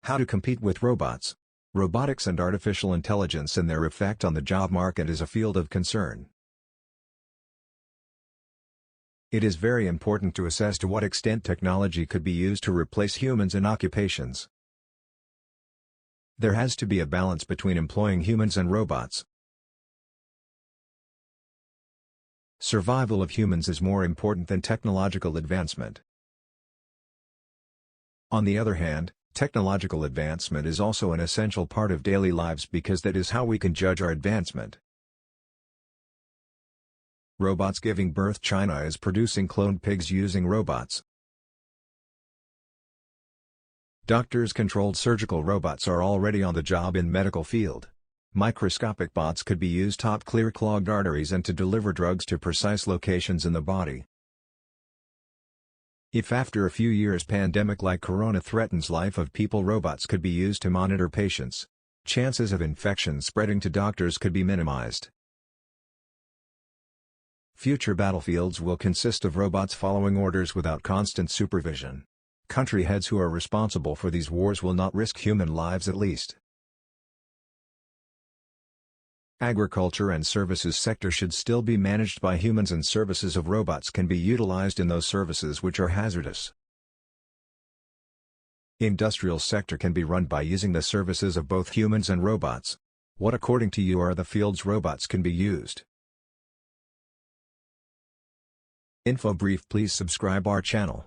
How to compete with robots. Robotics and artificial intelligence and their effect on the job market is a field of concern. It is very important to assess to what extent technology could be used to replace humans in occupations. There has to be a balance between employing humans and robots. Survival of humans is more important than technological advancement. On the other hand, technological advancement is also an essential part of daily lives because that is how we can judge our advancement. Robots giving birth. China is producing cloned pigs using robots. Doctors-controlled surgical robots are already on the job in medical field. Microscopic bots could be used to clear clogged arteries and to deliver drugs to precise locations in the body. If after a few years pandemic like corona threatens life of people, robots could be used to monitor patients. Chances of infection spreading to doctors could be minimized. Future battlefields will consist of robots following orders without constant supervision. Country heads who are responsible for these wars will not risk human lives at least. Agriculture and services sector should still be managed by humans, and services of robots can be utilized in those services which are hazardous. Industrial sector can be run by using the services of both humans and robots. What according to you are the fields robots can be used? Info brief. Please subscribe our channel.